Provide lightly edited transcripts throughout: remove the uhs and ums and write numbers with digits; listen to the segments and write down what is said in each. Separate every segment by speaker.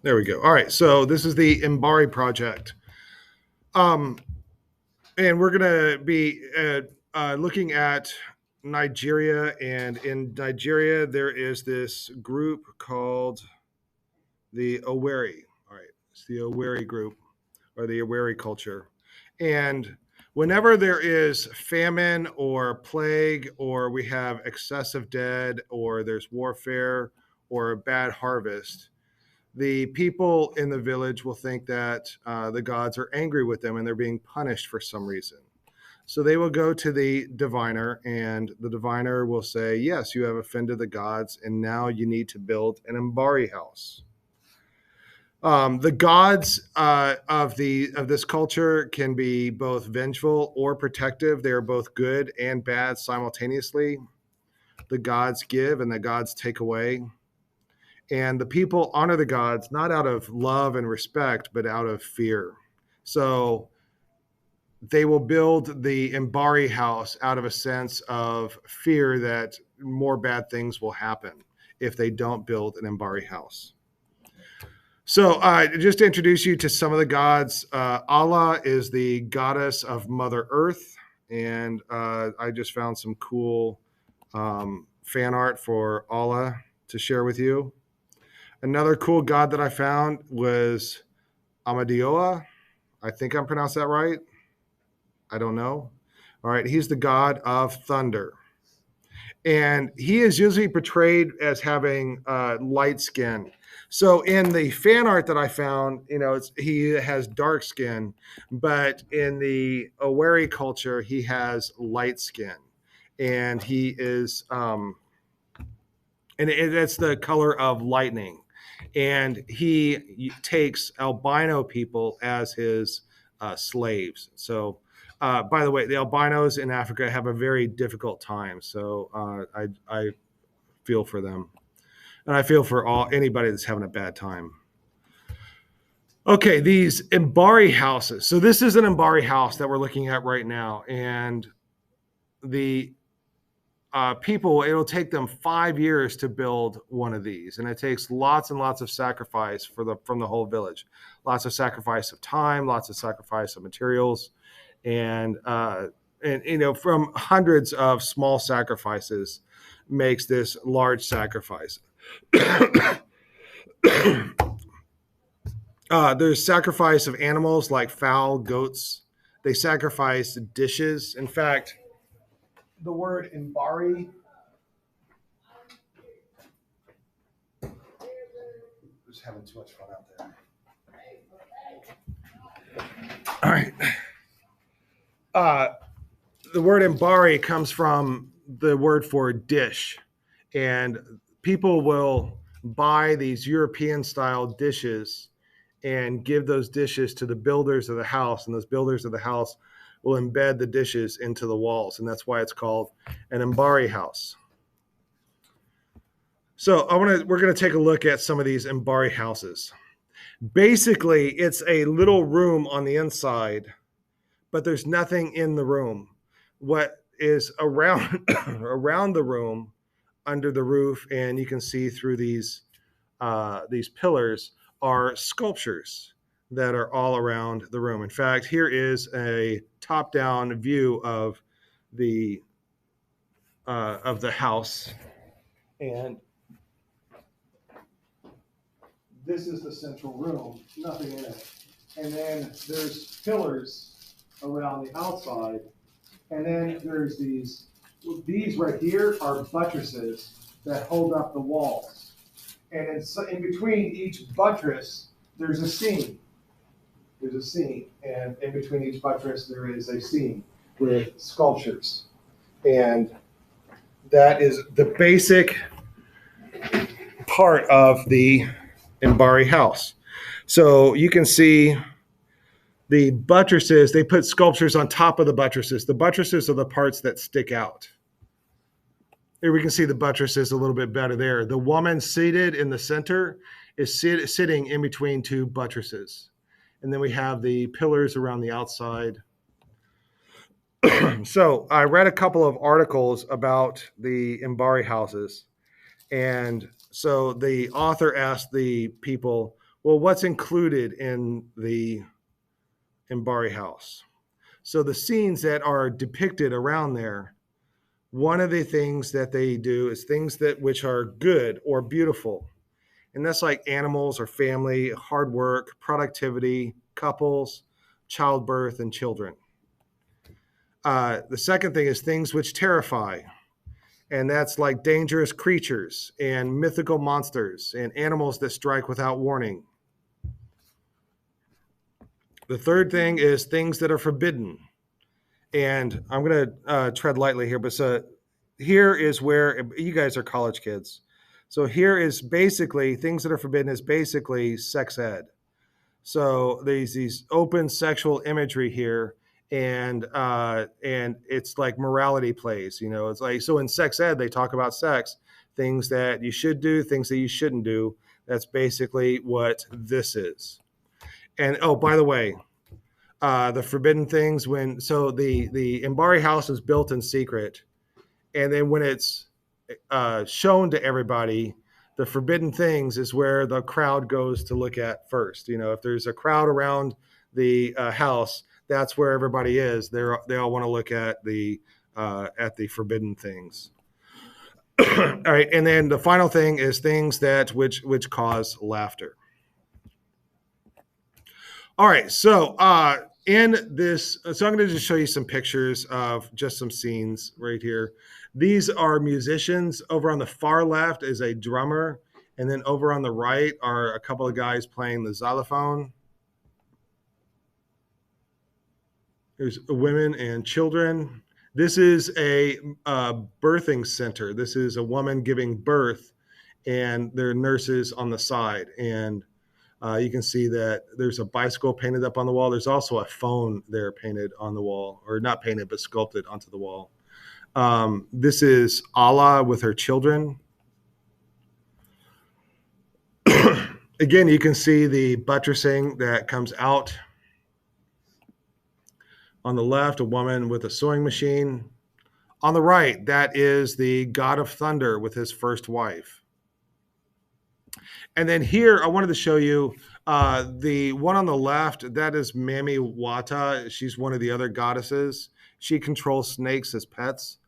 Speaker 1: There we go. All right. So this is the Mbari project. Um, and we're going to be looking at Nigeria. And in Nigeria, there is this group called the Oweri. All right. It's the Oweri group or the Oweri culture. And whenever there is famine or plague, or we have excessive dead, or there's warfare or a bad harvest, the people in the village will think that the gods are angry with them and they're being punished for some reason. So they will go to the diviner, and the diviner will say, yes, you have offended the gods, and now you need to build an Mbari house. The gods of this culture can be both vengeful or protective. They are both good and bad simultaneously. The gods give and the gods take away. And the people honor the gods not out of love and respect, but out of fear. So they will build the Mbari house out of a sense of fear that more bad things will happen if they don't build an Mbari house. So, just to introduce you to some of the gods, Allah is the goddess of Mother Earth, and I just found some cool fan art for Allah to share with you. Another cool god that I found was Amadioa. I think I'm pronounced that right. I don't know. All right, he's the god of thunder. And he is usually portrayed as having light skin. So in the fan art that I found, he has dark skin, but in the Oweri culture, he has light skin, and he is, and it's the color of lightning. And he takes albino people as his slaves. So, by the way, the albinos in Africa have a very difficult time. So I feel for them, and I feel for anybody that's having a bad time. Okay, these Mbari houses. So this is an Mbari house that we're looking at right now, and the people, it'll take them 5 years to build one of these, and it takes lots and lots of sacrifice from the whole village. Lots of sacrifice of time, lots of sacrifice of materials, and from hundreds of small sacrifices makes this large sacrifice. There's sacrifice of animals like fowl, goats. They sacrifice dishes. In fact, the word Mbari, just having too much fun out there. All right. The word Mbari comes from the word for dish, and people will buy these European style dishes and give those dishes to the builders of the house, and those builders of the house will embed the dishes into the walls, and that's why it's called an Mbari house. So we're going to take a look at some of these Mbari houses. Basically, it's a little room on the inside, but there's nothing in the room. What is around around the room, under the roof, and you can see through these pillars, are sculptures that are all around the room. In fact, here is a top-down view of the house, and this is the central room, nothing in it. And then there's pillars around the outside, and then there's these right here are buttresses that hold up the walls. And in between each buttress, there's a seam. There's a seam, and in between each buttress, there is a seam with sculptures. And that is the basic part of the Mbari house. So you can see the buttresses, they put sculptures on top of the buttresses. The buttresses are the parts that stick out. Here we can see the buttresses a little bit better there. The woman seated in the center is sitting in between two buttresses. And then we have the pillars around the outside. So I read a couple of articles about the Mbari houses. And so the author asked the people, Well, what's included in the Mbari house? So the scenes that are depicted around there, one of the things that they do is things that which are good or beautiful. And that's like animals or family, hard work, productivity, couples, childbirth, and children. The second thing is things which terrify, and that's like dangerous creatures and mythical monsters and animals that strike without warning. The third thing is things that are forbidden. And I'm going to tread lightly here, but so here is where you guys are college kids. So here is basically things that are forbidden is basically sex ed. So there's these open sexual imagery here, and it's like morality plays. You know, it's like so in sex ed they talk about sex, things that you should do, things that you shouldn't do. That's basically what this is. And oh, by the way, the forbidden things when so the Mbari house is built in secret, and then when it's shown to everybody, the forbidden things is where the crowd goes to look at first. You know, if there's a crowd around the house, that's where everybody is. They all want to look at the forbidden things. All right, and then the final thing is things that which cause laughter. All right, so in this, so I'm going to just show you some pictures of just some scenes right here. These are musicians. Over on the far left is a drummer, and then over on the right are a couple of guys playing the xylophone. There's women and children. This is a birthing center. This is a woman giving birth, and there are nurses on the side. And you can see that there's a bicycle painted up on the wall. There's also a phone there painted on the wall, or not painted, but sculpted onto the wall. This is Allah with her children. Again, you can see the buttressing that comes out. On the left, a woman with a sewing machine. On the right, that is the god of thunder with his first wife. And then here, I wanted to show you the one on the left. That is Mami Wata. She's one of the other goddesses. She controls snakes as pets.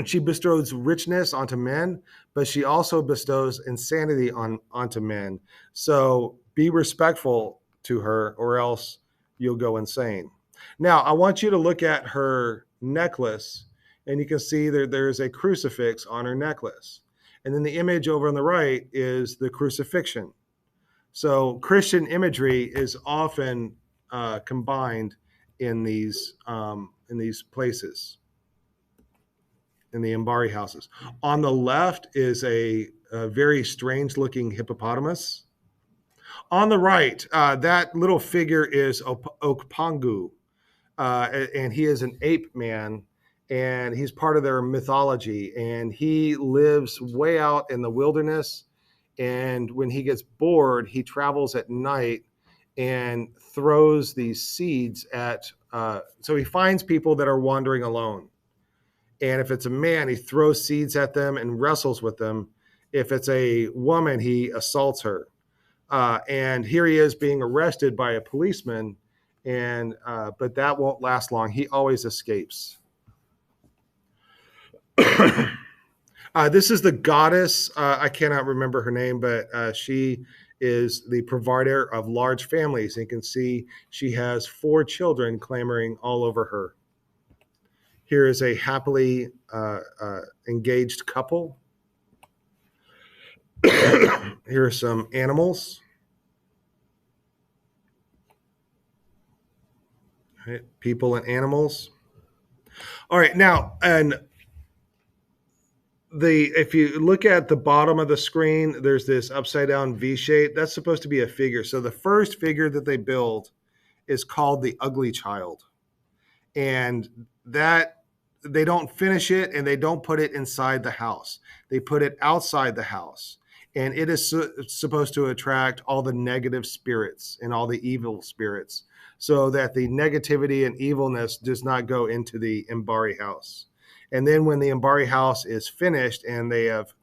Speaker 1: She bestows richness onto men, but she also bestows insanity onto men. So be respectful to her, or else you'll go insane. Now, I want you to look at her necklace, and you can see there's a crucifix on her necklace. And then the image over on the right is the crucifixion. So Christian imagery is often combined in these places, in the Mbari houses. On the left is a very strange looking hippopotamus. On the right, that little figure is Okpangu, and he is an ape man, and he's part of their mythology, and he lives way out in the wilderness, and when he gets bored, he travels at night and throws these seeds at, so he finds people that are wandering alone. And if it's a man, he throws seeds at them and wrestles with them. If it's a woman, he assaults her. And here he is being arrested by a policeman, and but that won't last long. He always escapes. This is the goddess. I cannot remember her name, but she is the provider of large families. And you can see she has 4 children clamoring all over her. Here is a happily engaged couple. Here are some animals. Right, people and animals. All right, now, and if you look at the bottom of the screen, there's this upside down V shape. That's supposed to be a figure. So the first figure that they build is called the ugly child. And that they don't finish it, and they don't put it inside the house. They put it outside the house. And it is supposed to attract all the negative spirits and all the evil spirits, so that the negativity and evilness does not go into the Mbari house. And then when the Mbari house is finished and they have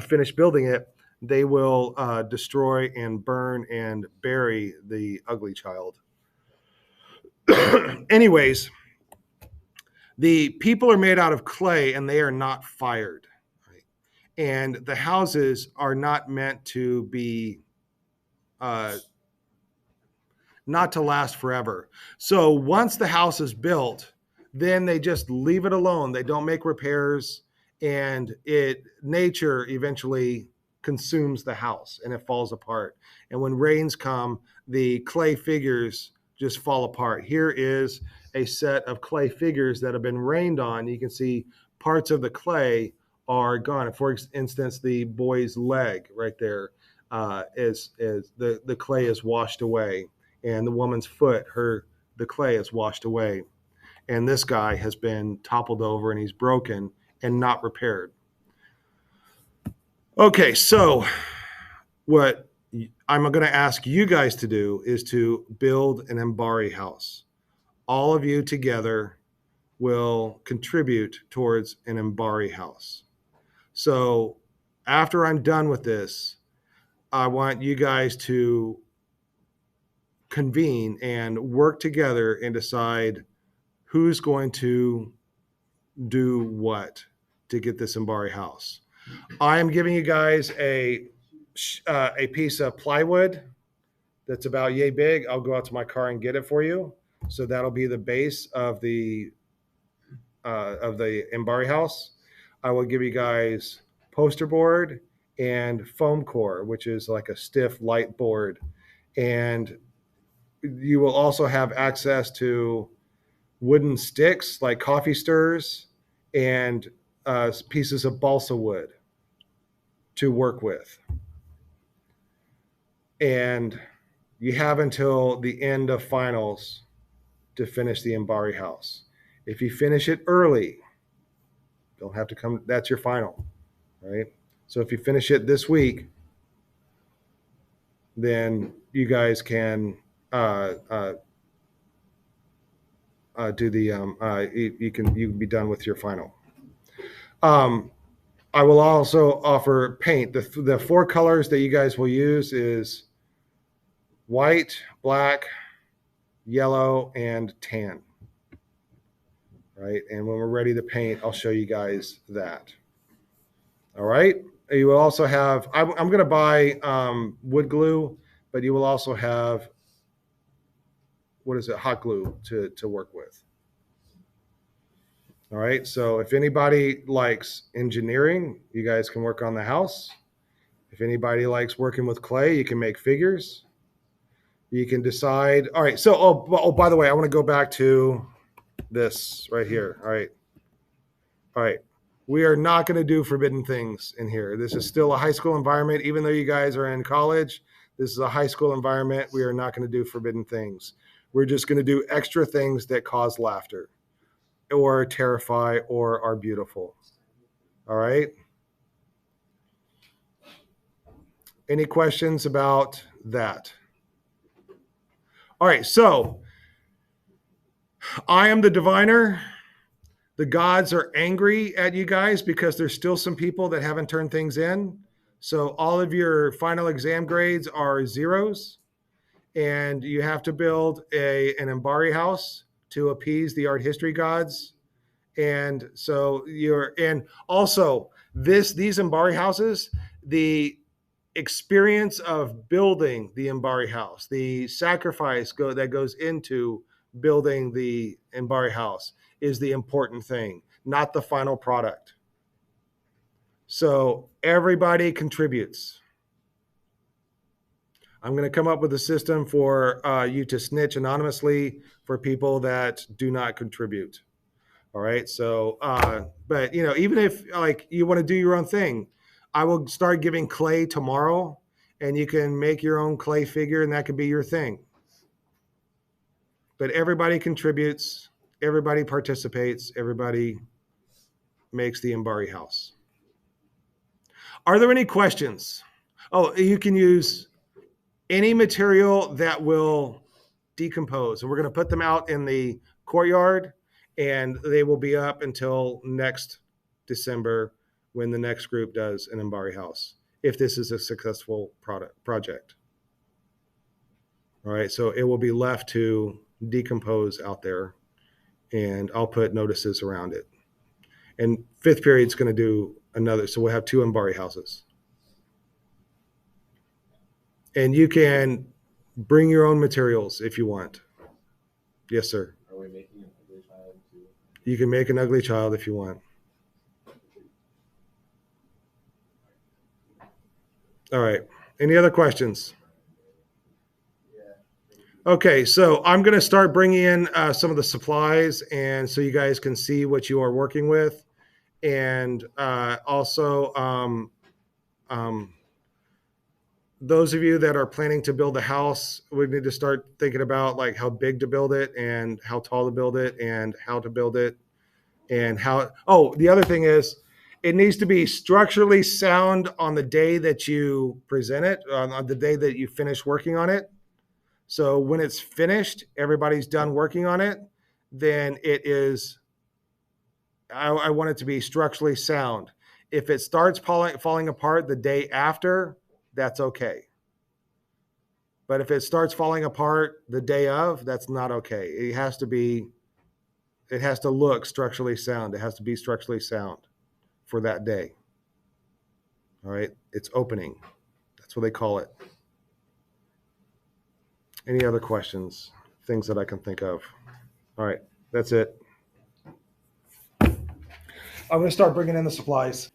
Speaker 1: finished building it, they will destroy and burn and bury the ugly child. Anyways, the people are made out of clay and they are not fired. Right? And the houses are not meant to be, uh, not to last forever. So once the house is built, then they just leave it alone. They don't make repairs, and nature eventually consumes the house and it falls apart. And when rains come, the clay figures just fall apart. Here is a set of clay figures that have been rained on. You can see parts of the clay are gone. For instance, the boy's leg right there is the clay is washed away, and the woman's foot, the clay is washed away, and this guy has been toppled over and he's broken and not repaired. Okay, so what I'm going to ask you guys to do is to build an Mbari house. All of you together will contribute towards an Mbari house. So after I'm done with this, I want you guys to convene and work together and decide who's going to do what to get this Mbari house. I am giving you guys a piece of plywood that's about yay big. I'll go out to my car and get it for you. So that'll be the base of the Mbari house. I will give you guys poster board and foam core, which is like a stiff light board, and you will also have access to wooden sticks like coffee stirs and pieces of balsa wood to work with. And you have until the end of finals to finish the Mbari house. If you finish it early, don't have to come, that's your final, right? So if you finish it this week, then you guys can do the you can be done with your final. I will also offer paint. The four colors that you guys will use is white, black, yellow, and tan. Right, and when we're ready to paint, I'll show you guys that. All right. You will also have. I'm going to buy wood glue, but you will also have, what is it, hot glue to work with. All right, so if anybody likes engineering, you guys can work on the house. If anybody likes working with clay, you can make figures. You can decide. All right, so, oh, by the way, I want to go back to this right here. All right. We are not going to do forbidden things in here. This is still a high school environment. Even though you guys are in college, this is a high school environment. We are not going to do forbidden things. We're just going to do extra things that cause laughter or terrify or are beautiful. All right. Any questions about that? All right. So I am the diviner. The gods are angry at you guys because there's still some people that haven't turned things in. So all of your final exam grades are zeros, and you have to build an Mbari house to appease the art history gods. And so and also these Mbari houses, the experience of building the Mbari house, the sacrifice that goes into building the Mbari house is the important thing, not the final product. So everybody contributes. I'm going to come up with a system for you to snitch anonymously for people that do not contribute. All right. So, but even if like you want to do your own thing, I will start giving clay tomorrow, and you can make your own clay figure, and that could be your thing. But everybody contributes, everybody participates, everybody makes the Mbari house. Are there any questions? Oh, you can use any material that will decompose, and we're going to put them out in the courtyard, and they will be up until next December when the next group does an Mbari house. if this is a successful project. All right, so it will be left to decompose out there, and I'll put notices around it. And fifth period's going to do another, so we'll have 2 Mbari houses. And you can bring your own materials if you want. Yes, sir.
Speaker 2: Are we making an ugly child too?
Speaker 1: You can make an ugly child if you want. All right. Any other questions? Okay, so I'm going to start bringing in some of the supplies, and so you guys can see what you are working with, and also those of you that are planning to build a house, we need to start thinking about like how big to build it, and how tall to build it, and how to build it, and how. Oh, the other thing is, it needs to be structurally sound on the day that you present it, on the day that you finish working on it. So when it's finished, everybody's done working on it, then it is, I want it to be structurally sound. If it starts falling apart the day after, that's okay. But if it starts falling apart the day of, that's not okay. It has to look structurally sound. It has to be structurally sound for that day. All right. It's opening. That's what they call it. Any other questions? Things that I can think of? All right. That's it. I'm going to start bringing in the supplies.